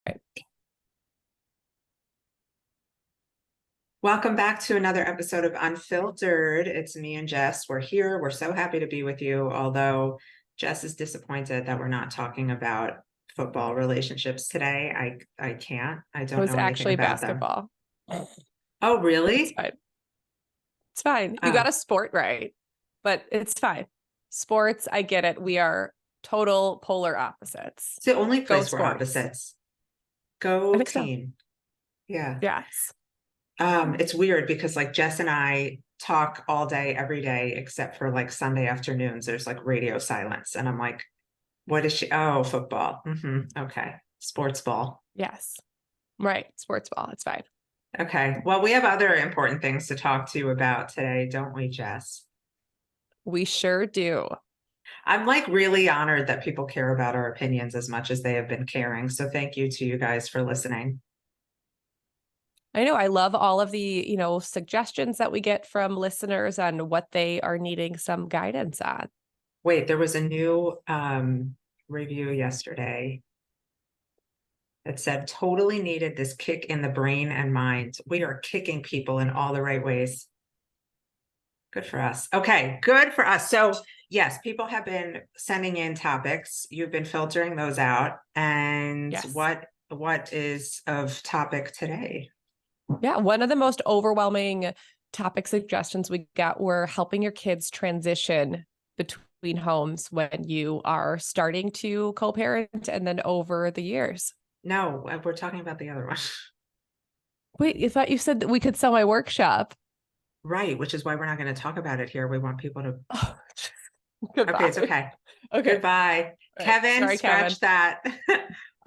Right. Welcome back to another episode of Unfiltered. It's me and Jess. We're here. We're so happy to be with you, although Jess is disappointed that we're not talking about football relationships today. I can't. I It don't was know anything actually about them. basketball. Oh, It's really? fine. It's fine. You Oh, got a sport right, but it's fine. Sports, I get it. We are total polar opposites. it's the only Go place we're sports. opposites. I Go think so. team. Yeah. Yes. It's weird because like Jess and I talk all day, every day, except for like Sunday afternoons. There's like radio silence. And I'm like, what is she? Oh, football. Okay. Sports ball. Yes. Right. Sports ball. It's fine. Okay. Well, we have other important things to talk to you about today, don't we, Jess? We sure do. I'm like really honored that people care about our opinions as much as they have been caring. So thank you to you guys for listening. I know I love all of the, suggestions that we get from listeners on what they are needing some guidance on. Wait, there was a new review yesterday that said totally needed this kick in the brain and mind. We are kicking people in all the right ways. Good for us. Okay, good for us. So, yes, people have been sending in topics. You've been filtering those out. And Yes. what is of topic today? Yeah, one of the most overwhelming topic suggestions we got were helping your kids transition between homes when you are starting to co-parent and then over the years. No, we're talking about the other one. Wait, you thought you said that we could sell my workshop? Right, which is why we're not going to talk about it here. We want people to. Oh, Okay, it's goodbye. okay. Okay. Goodbye. All right. Kevin, Sorry, Kevin. scratch that.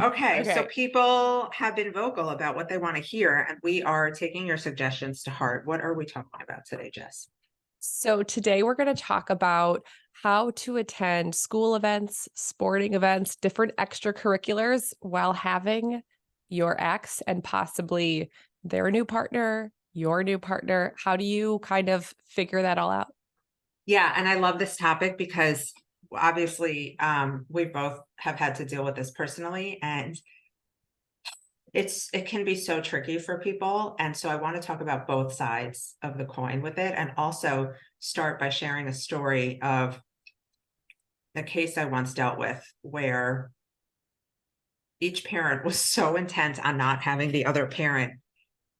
Okay, so Okay. people have been vocal about what they want to hear, and we are taking your suggestions to heart. What are we talking about today, Jess? So today we're going to talk about how to attend school events, sporting events, different extracurriculars while having your ex and possibly their new partner, your new partner. How do you kind of figure that all out? Yeah, and I love this topic because obviously we both have had to deal with this personally, and it can be so tricky for people. And so I want to talk about both sides of the coin with it, and also start by sharing a story of a case I once dealt with where each parent was so intent on not having the other parent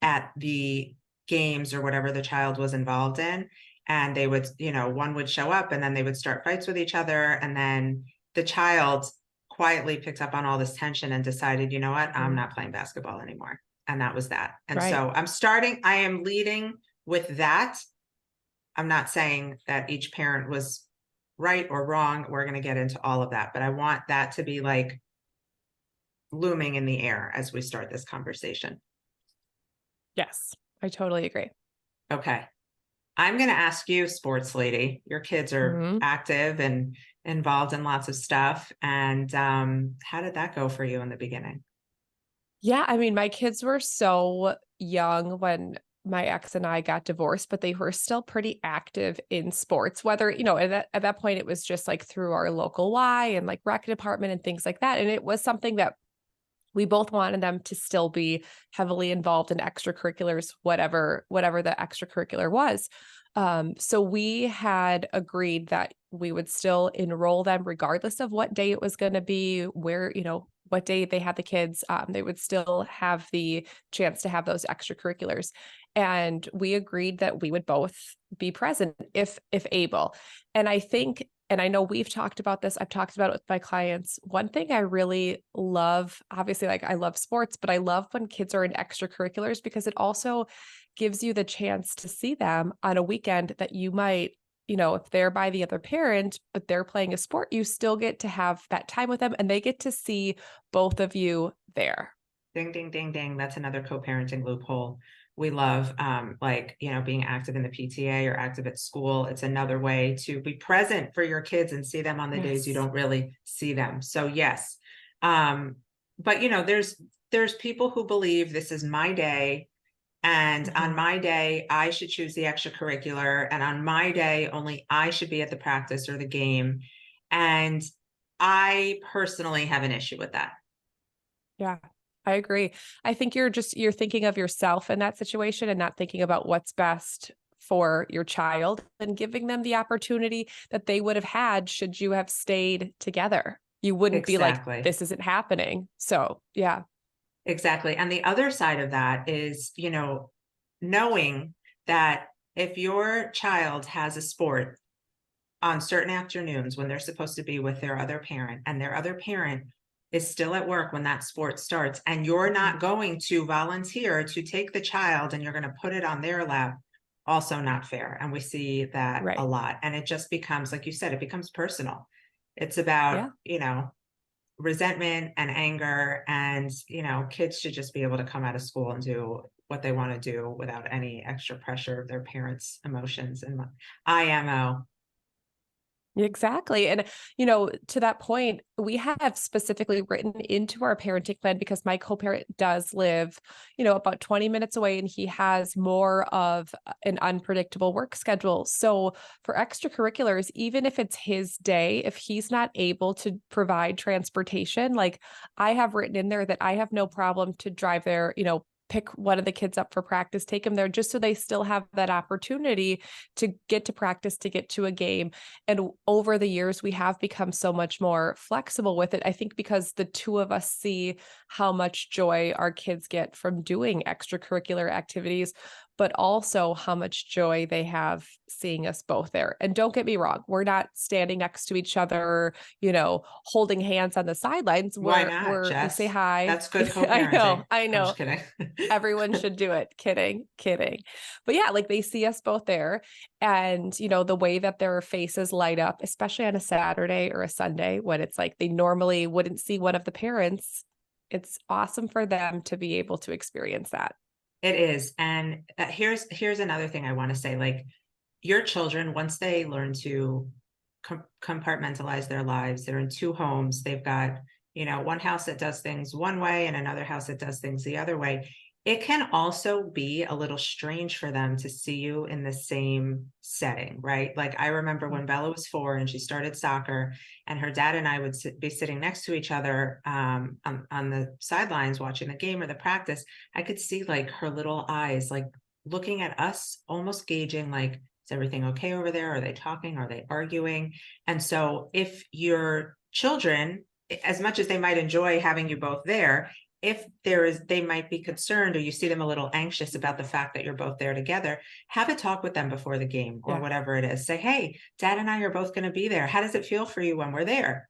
at the games or whatever the child was involved in. And they would, one would show up and then they would start fights with each other. And then the child quietly picked up on all this tension and decided, you know what, I'm not playing basketball anymore. And that was that. And Right. so I am leading with that. I'm not saying that each parent was right or wrong. We're going to get into all of that, but I want that to be like looming in the air as we start this conversation. Yes, I totally agree. Okay. I'm going to ask you, sports lady, your kids are Mhm. active and involved in lots of stuff. And how did that go for you in the beginning? Yeah, I mean, my kids were so young when my ex and I got divorced, but they were still pretty active in sports, whether, at that point it was just like through our local Y and like rec department and things like that. And it was something that we both wanted them to still be heavily involved in extracurriculars, whatever the extracurricular was. So we had agreed that we would still enroll them regardless of what day it was going to be, where, what day they had the kids. They would still have the chance to have those extracurriculars. And we agreed that we would both be present if able. And I think, and I know we've talked about this, I've talked about it with my clients. One thing I really love, obviously, like I love sports, but I love when kids are in extracurriculars because it also gives you the chance to see them on a weekend that you might, if they're by the other parent, but they're playing a sport, you still get to have that time with them and they get to see both of you there. Ding, ding, ding, ding. That's another co-parenting loophole. We love being active in the PTA or active at school. It's another way to be present for your kids and see them on the days you Yes. don't really see them. So yes. But there's people who believe this is my day. And on my day, I should choose the extracurricular. And on my day, only I should be at the practice or the game. And I personally have an issue with that. Yeah. I agree. I think you're thinking of yourself in that situation and not thinking about what's best for your child and giving them the opportunity that they would have had should you have stayed together. You wouldn't be like, Exactly. this isn't happening. So, yeah. Exactly. And the other side of that is, knowing that if your child has a sport on certain afternoons when they're supposed to be with their other parent and their other parent is still at work when that sport starts, and you're Mhm. not going to volunteer to take the child and you're going to put it on their lap, also not fair. And we see that a Right. lot. And it just becomes, like you said, it becomes personal. It's about, Yeah. resentment and anger, and kids should just be able to come out of school and do what they want to do without any extra pressure of their parents emotions and IMO. Exactly. And, to that point, we have specifically written into our parenting plan because my co-parent does live, about 20 minutes away and he has more of an unpredictable work schedule. So for extracurriculars, even if it's his day, if he's not able to provide transportation, like I have written in there that I have no problem to drive there, pick one of the kids up for practice, take them there just so they still have that opportunity to get to practice, to get to a game. And over the years, we have become so much more flexible with it. I think because the two of us see how much joy our kids get from doing extracurricular activities, but also how much joy they have seeing us both there. And don't get me wrong, we're not standing next to each other, holding hands on the sidelines. Why We're not, we're we say Jess? hi. That's good I know, co-parenting. I I'm just know. kidding. Everyone should do it. Kidding, kidding. But yeah, like they see us both there and, the way that their faces light up, especially on a Saturday or a Sunday when it's like they normally wouldn't see one of the parents, it's awesome for them to be able to experience that. It is. And here's another thing I want to say. Like, your children, once they learn to compartmentalize their lives, they're in two homes. They've got, one house that does things one way and another house that does things the other way. It can also be a little strange for them to see you in the same setting, right? Like, I remember Mm. when Bella was 4 and she started soccer, and her dad and I would be sitting next to each other on the sidelines watching the game or the practice. I could see like her little eyes, like looking at us, almost gauging, like, is everything okay over there? Are they talking? Are they arguing? And so if your children, as much as they might enjoy having you both there, if they might be concerned, or you see them a little anxious about the fact that you're both there together, have a talk with them before the game or Yeah. whatever it is. Say, hey, dad and I are both going to be there. How does it feel for you when we're there?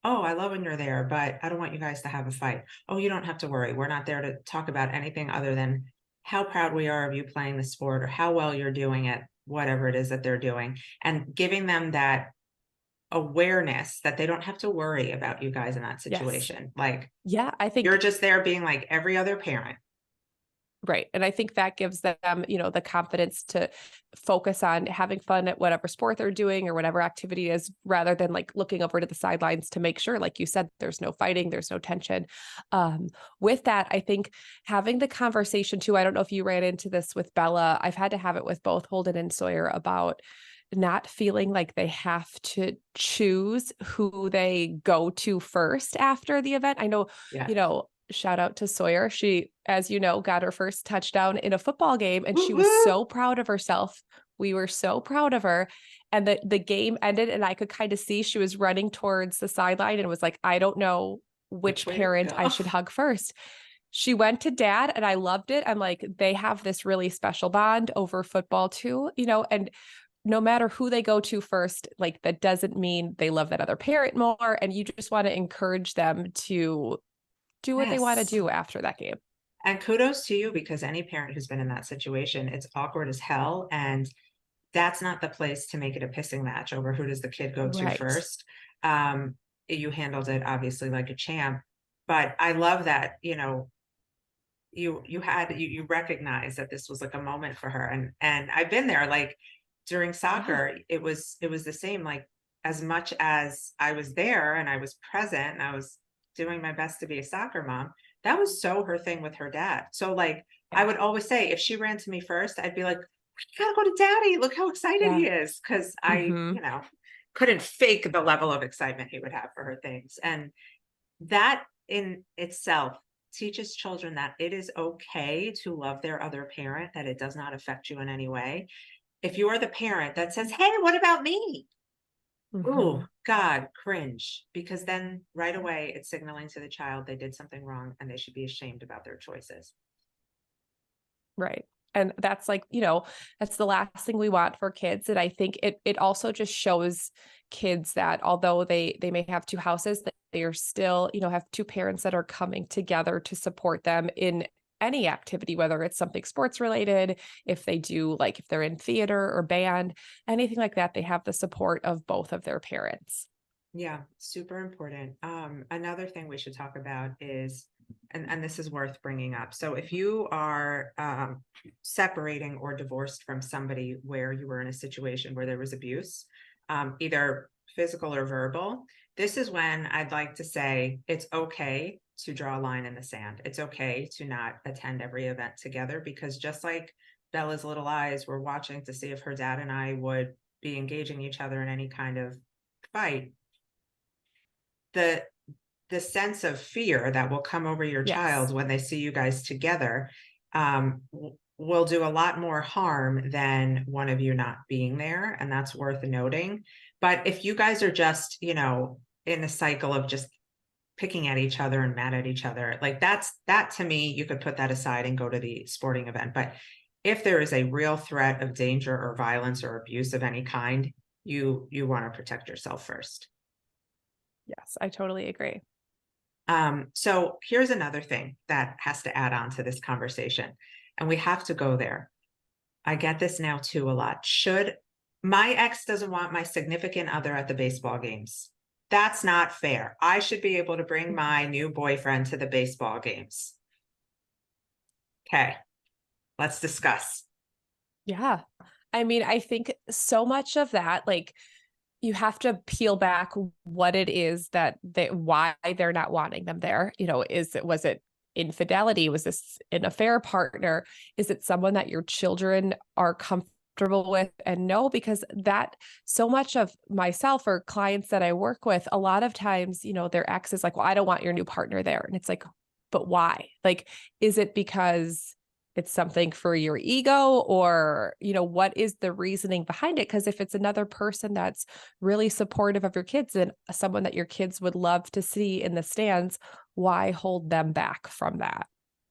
Oh, I love when you're there, but I don't want you guys to have a fight. Oh, you don't have to worry. We're not there to talk about anything other than how proud we are of you playing the sport or how well you're doing it, whatever it is that they're doing, and giving them that awareness that they don't have to worry about you guys in that Yes. situation. Like, Yeah, I you're think just there being like every other parent. right. And I think that gives them, the confidence to focus on having fun at whatever sport they're doing or whatever activity is, rather than like looking over to the sidelines to make sure, like you said, there's no fighting, there's no tension. Um, with that, I think having the conversation too, I don't know if you ran into this with Bella. I've had to have it with both Holden and Sawyer about not feeling like they have to choose who they go to first after the event. I know, Yeah. shout out to Sawyer. She, as you know, got her first touchdown in a football game and she was Woo-hoo! so proud of herself. We were so proud of her. And the game ended and I could kind of see she was running towards the sideline and was like, I don't know Which which way to parent I go? should hug first. She went to dad and I loved it. I'm like, they have this really special bond over football too, and no matter who they go to first, like that doesn't mean they love that other parent more. And you just want to encourage them to do what they want to Yes. do after that game. And kudos to you, because any parent who's been in that situation, it's awkward as hell. And that's not the place to make it a pissing match over who does the kid go to Right. first. Um, you handled it obviously like a champ, but I love that, you recognize that this was like a moment for her. And I've been there, like, during Yeah. soccer, it was the same. Like, as much as I was there and I was present and I was doing my best to be a soccer mom, that was so her thing with her dad. So, like, I Yeah. would always say, if she ran to me first, I'd be like, we gotta go to daddy, look how excited Yeah. he is, because I, Hmm. couldn't fake the level of excitement he would have for her things. And that in itself teaches children that it is okay to love their other parent, that it does not affect you in any way. If you are the parent that says, hey, what about me? Ooh, Mhm. God, cringe. Because then right away it's signaling to the child they did something wrong and they should be ashamed about their choices. Right. And that's like, that's the last thing we want for kids. And I think it also just shows kids that although they may have two houses, that they are still, have two parents that are coming together to support them in any activity, whether it's something sports related, if they do like if they're in theater or band, anything like that, they have the support of both of their parents. Yeah, super important. Another thing we should talk about is, and this is worth bringing up. So if you are separating or divorced from somebody where you were in a situation where there was abuse, either physical or verbal, this is when I'd like to say it's okay to draw a line in the sand. It's okay to not attend every event together, because just like Bella's little eyes were watching to see if her dad and I would be engaging each other in any kind of fight, the sense of fear that will come over your child Yes. when they see you guys together will do a lot more harm than one of you not being there, and that's worth noting. But if you guys are just, in a cycle of just picking at each other and mad at each other, like that to me, you could put that aside and go to the sporting event. But if there is a real threat of danger or violence or abuse of any kind, you want to protect yourself first. Yes, I totally agree. So here's another thing that has to add on to this conversation, and we have to go there. I get this now too a lot. Should my ex doesn't want my significant other at the baseball games? That's not fair. I should be able to bring Mhm. my new boyfriend to the baseball games. Okay, let's discuss. Yeah. I mean, I think so much of that, like you have to peel back what it is that why they're not wanting them there. Was it infidelity? Was this an affair partner? Is it someone that your children are comfortable with? And no, because that so much of myself or clients that I work with, a lot of times, their ex is like, well, I don't want your new partner there. And it's like, but why? Like, is it because it's something for your ego, or what is the reasoning behind it? Because if it's another person that's really supportive of your kids and someone that your kids would love to see in the stands, why hold them back from that?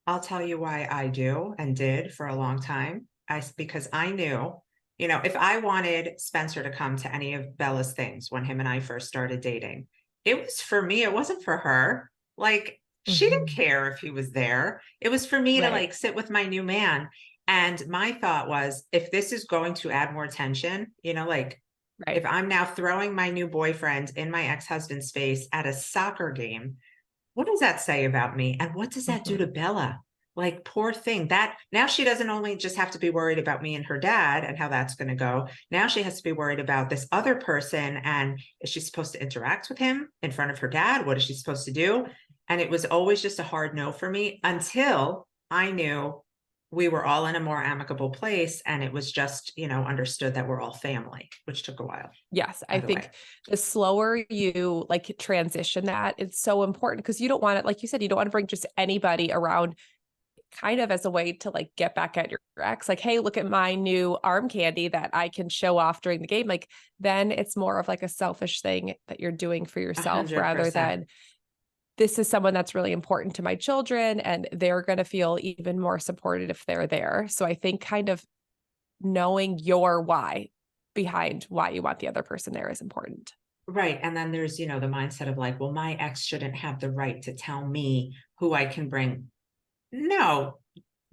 I'll tell you why I do and did for a long time. Because I knew, if I wanted Spencer to come to any of Bella's things when him and I first started dating, it was for me, it wasn't for her. Like, she didn't Mhm. care if he was there. It was for me to Right, like sit with my new man. And my thought was, if this is going to add more tension, like if right. I'm now throwing my new boyfriend in my ex-husband's face at a soccer game, what does that say about me? And what does that do to Mhm. Bella? Like, poor thing. That now she doesn't only just have to be worried about me and her dad and how that's going to go. Now she has to be worried about this other person. And is she supposed to interact with him in front of her dad? What is she supposed to do? And it was always just a hard no for me until I knew we were all in a more amicable place. And it was just, understood that we're all family, which took a while, Yes, by I the way. think the slower you like transition that, it's so important because you don't want it, like you said, you don't want to bring just anybody around kind of as a way to like get back at your ex, like, hey, look at my new arm candy that I can show off during the game. Like, then it's more of like a selfish thing that you're doing for yourself rather 100%. than this is someone that's really important to my children and they're going to feel even more supported if they're there. So I think kind of knowing your why behind why you want the other person there is important. Right. And then there's, the mindset of like, well, my ex shouldn't have the right to tell me who I can bring. No,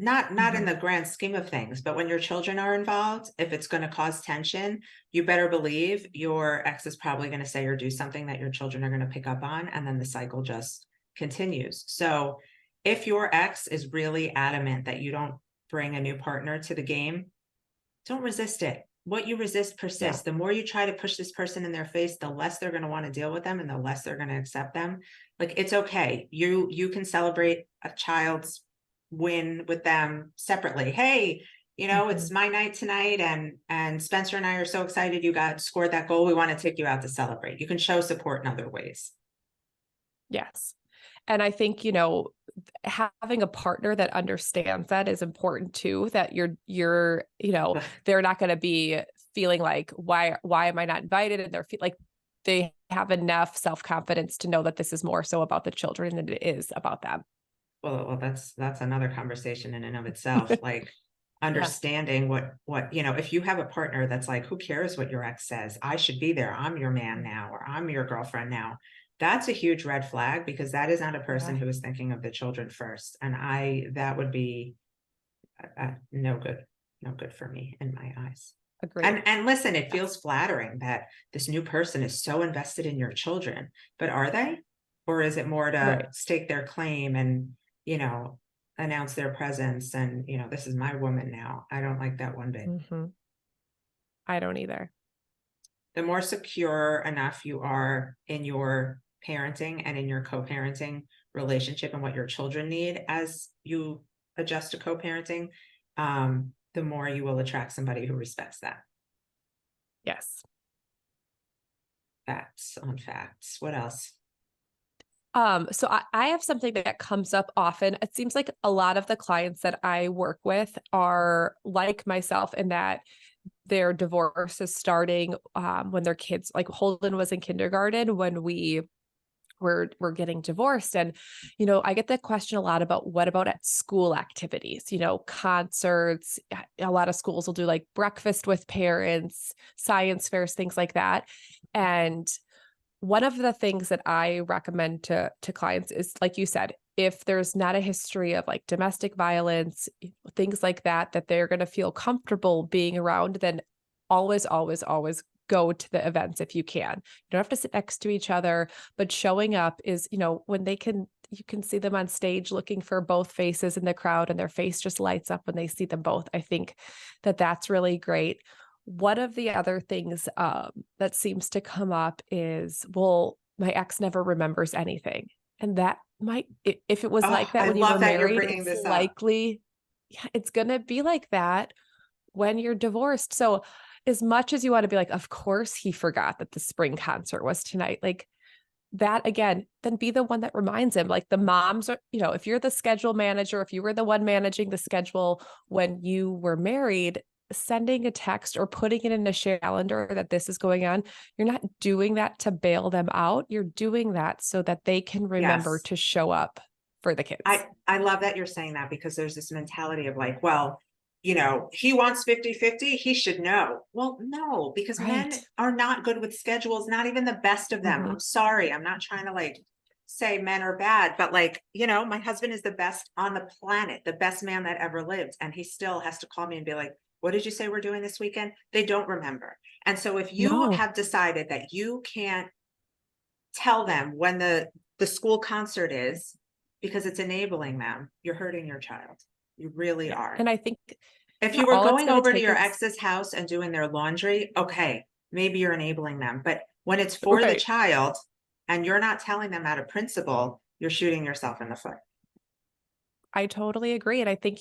not in Mhm. the grand scheme of things, but when your children are involved, if it's going to cause tension, you better believe your ex is probably going to say or do something that your children are going to pick up on, and then the cycle just continues. So if your ex is really adamant that you don't bring a new partner to the game, don't resist it. What you resist Yeah. persists. The more you try to push this person in their face, the less they're going to want to deal with them and the less they're going to accept them. Like, it's okay. You can celebrate a child's win with them separately. Hey, it's Mhm. my night tonight, and Spencer and I are so excited you got scored that goal. We want to take you out to celebrate. You can show support in other ways. Yes. And I think, having a partner that understands that is important too, that they're not going to be feeling like, why am I not invited? And like they have enough self-confidence to know that this is more so about the children than it is about them. Well, that's another conversation in and of itself. Like Yeah. understanding what, if you have a partner that's like, who cares what your ex says? I should be there. I'm your man now, or I'm your girlfriend now. That's a huge red flag because that is not a person Yeah. who is thinking of the children first. And that would be no good, no good for me in my eyes. Agreed. And listen, it Yes. feels flattering that this new person is so invested in your children, but are they? Or is it more to Right. stake their claim and, you know, announce their presence and, this is my woman now. I don't like that one bit. Hmm. I don't either. The more secure enough you are in your parenting and in your co-parenting relationship and what your children need as you adjust to co-parenting, the more you will attract somebody who respects that. Yes. Facts on facts. What else? So I have something that comes up often. It seems like a lot of the clients that I work with are like myself in that their divorce is starting when their kids, like Holden was in kindergarten when we were getting divorced. And, I get that question a lot about what about at school activities, concerts. A lot of schools will do like breakfast with parents, science fairs, things like that. And one of the things that I recommend to clients is, like you said, if there's not a history of like domestic violence, things like that, that they're going to feel comfortable being around, then always, always, always go to the events if you can. You don't have to sit next to each other, but showing up is, when you can see them on stage looking for both faces in the crowd and their face just lights up when they see them both. I think that that's really great. One of the other things that seems to come up is, well, my ex never remembers anything. And that if it was like Oh, that I when you were love that you're married, bringing it's this up. likely, yeah, it's going to be like that when you're divorced. So as much as you want to be like, of course he forgot that the spring concert was tonight, like that again, then be the one that reminds him. Like the moms are, if you're the schedule manager, if you were the one managing the schedule when you were married, sending a text or putting it in a calendar that this is going on, you're not doing that to bail them out. You're doing that so that they can remember Yes. to show up for the kids. I love that you're saying that because there's this mentality of like, well, he wants 50-50, he should know. Well, no, because men Right. are not good with schedules, not even the best of them. Hmm. I'm sorry. I'm not trying to like say men are bad, but like, my husband is the best on the planet, the best man that ever lived. And he still has to call me and be like, what did you say we're doing this weekend? They don't remember. And so if you No, have decided that you can't tell them when the school concert is because it's enabling them, you're hurting your child. You really yeah. are. And I think If yeah, you were all it's going going to over to take your is ex's house and doing their laundry, okay, maybe you're enabling them. But when it's for the right. child and you're not telling them out of principle, you're shooting yourself in the foot. I totally agree. And I think,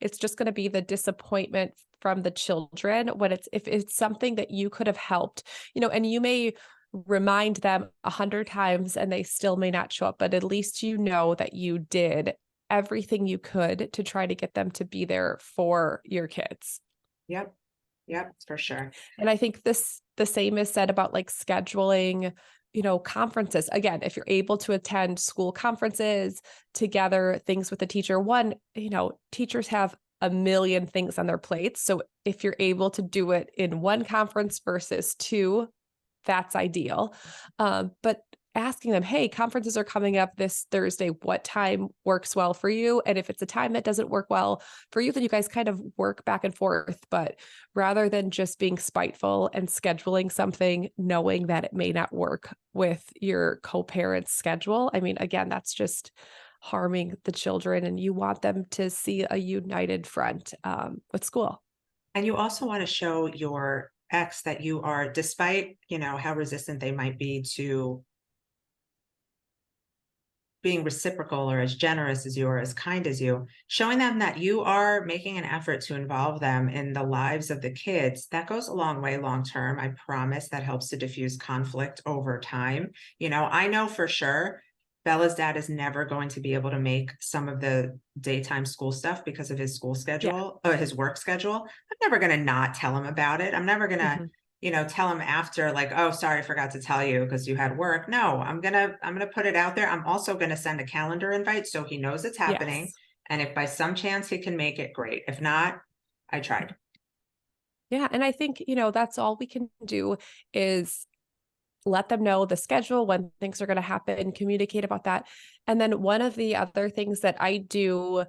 it's just going to be the disappointment from the children when if it's something that you could have helped, and you may remind them 100 times and they still may not show up, but at least you know that you did everything you could to try to get them to be there for your kids. Yep. Yep, for sure. And I think the same is said about like scheduling, conferences. Again, if you're able to attend school conferences together, things with the teacher, one, teachers have a million things on their plates. So if you're able to do it in one conference versus two, that's ideal. But asking them, hey, conferences are coming up this Thursday. What time works well for you? And if it's a time that doesn't work well for you, then you guys kind of work back and forth. But rather than just being spiteful and scheduling something, knowing that it may not work with your co-parent's schedule, I mean, again, that's just harming the children, and you want them to see a united front with school. And you also want to show your ex that you are, despite, how resistant they might be to being reciprocal or as generous as you or as kind as you, showing them that you are making an effort to involve them in the lives of the kids, that goes a long way long term. I promise that helps to diffuse conflict over time. I know for sure Bella's dad is never going to be able to make some of the daytime school stuff because of his school Yeah. schedule or his work schedule. I'm never going to not tell him about it. I'm never going to, Mhm. tell him after like, oh, sorry, I forgot to tell you because you had work. No, I'm going to put it out there. I'm also going to send a calendar invite so he knows it's happening. Yes. And if by some chance he can make it, great. If not, I tried. Yeah, and I think, that's all we can do is let them know the schedule, when things are going to happen, communicate about that. And then one of the other things that I do,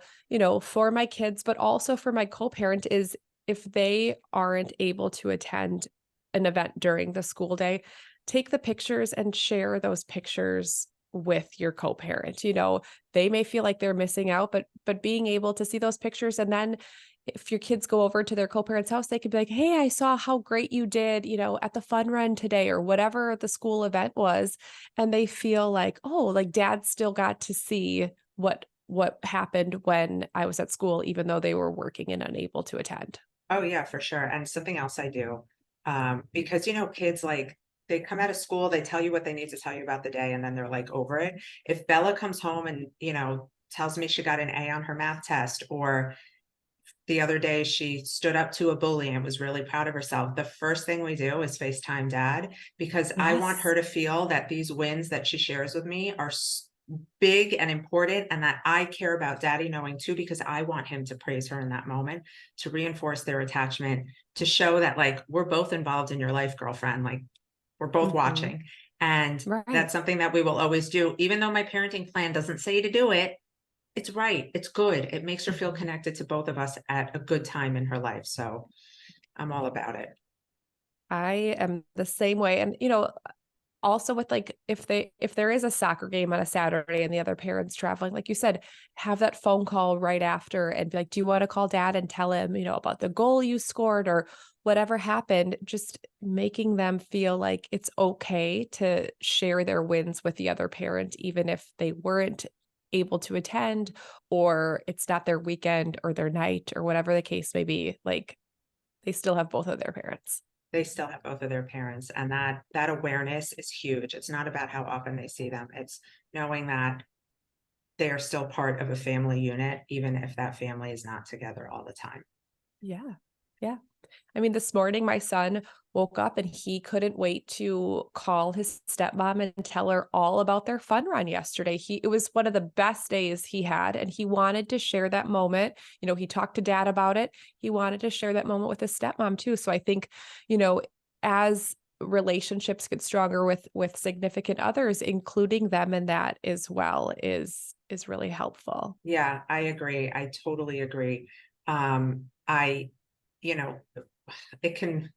for my kids, but also for my co-parent is if they aren't able to attend an event during the school day, take the pictures and share those pictures with your co-parent. They may feel like they're missing out, but being able to see those pictures, and then if your kids go over to their co-parent's house, they could be like, "Hey, I saw how great you did, at the fun run today," or whatever the school event was. And they feel like, "Oh, like dad still got to see what happened when I was at school, even though they were working and unable to attend." Oh yeah, for sure. And something else I do, because kids like they come out of school, they tell you what they need to tell you about the day, and then they're like over it. If Bella comes home and tells me she got an A on her math test, or the other day she stood up to a bully and was really proud of herself, the first thing we do is FaceTime dad because I want Yes. her to feel that these wins that she shares with me are big and important and that I care about daddy knowing too, because I want him to praise her in that moment, to reinforce their attachment, to show that like we're both involved in your life, girlfriend, like we're both Mhm. watching. And Right. that's something that we will always do, even though my parenting plan doesn't say to do it. It's right. It's good. It makes her feel Mhm. connected to both of us at a good time in her life. So I'm all about it. I am the same way. And, also with like if there is a soccer game on a Saturday and the other parent's traveling, like you said, have that phone call right after and be like, "Do you want to call dad and tell him, about the goal you scored or whatever happened?" Just making them feel like it's okay to share their wins with the other parent, even if they weren't able to attend or it's not their weekend or their night or whatever the case may be. Like they still have both of their parents. They still have both of their parents, and that awareness is huge. It's not about how often they see them. It's knowing that they are still part of a family unit, even if that family is not together all the time. Yeah. Yeah. I mean, this morning my son woke up and he couldn't wait to call his stepmom and tell her all about their fun run yesterday. It was one of the best days he had and he wanted to share that moment. He talked to dad about it. He wanted to share that moment with his stepmom too. So I think, you know, as relationships get stronger with significant others, including them in that as well is really helpful. Yeah, I agree. I totally agree. I, you know, it can,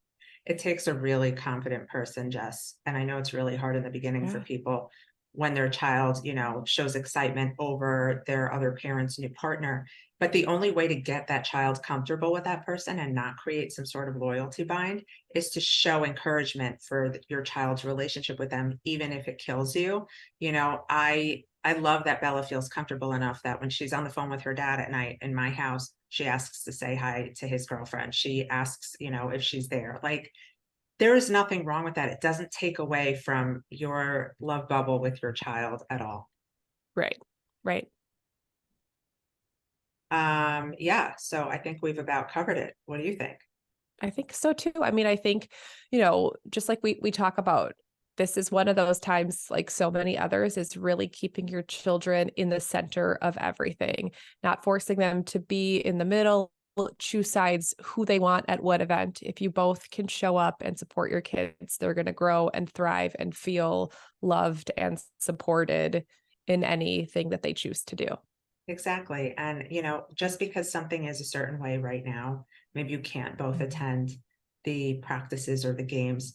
it takes a really confident person, Jess. And I know it's really hard in the beginning for Yeah. people when their child, shows excitement over their other parent's new partner. But the only way to get that child comfortable with that person and not create some sort of loyalty bind is to show encouragement for your child's relationship with them, even if it kills you. I love that Bella feels comfortable enough that when she's on the phone with her dad at night in my house, she asks to say hi to his girlfriend. She asks, if she's there. Like there is nothing wrong with that. It doesn't take away from your love bubble with your child at all. Right. Right. Yeah, so I think we've about covered it. What do you think? I think so too. I mean, I think, just like we talk about, this is one of those times, like so many others, is really keeping your children in the center of everything, not forcing them to be in the middle, choose sides, who they want at what event. If you both can show up and support your kids, they're going to grow and thrive and feel loved and supported in anything that they choose to do. Exactly. And, just because something is a certain way right now, maybe you can't both Mhm. attend the practices or the games.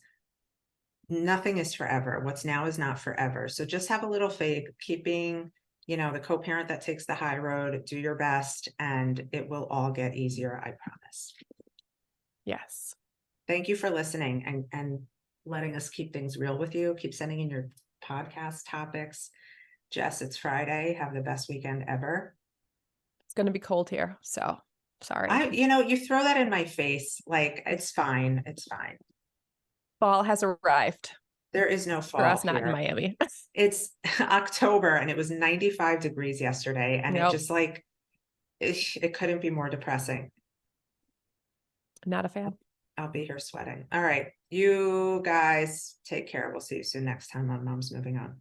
Nothing is forever. What's now is not forever. So just have a little faith, keeping, the co-parent that takes the high road, do your best, and it will all get easier, I promise. Yes. Thank you for listening and letting us keep things real with you. Keep sending in your podcast topics. Jess, it's Friday. Have the best weekend ever. It's going to be cold here. So sorry. You throw that in my face. Like, it's fine. It's fine. Fall has arrived. There is no For fall us, not in here. Miami. It's October and it was 95 degrees yesterday, and it Nope, just like it couldn't be more depressing. not a fan. I'll be here sweating. All right. You guys take care. We'll see you soon next time on Mom's Moving On.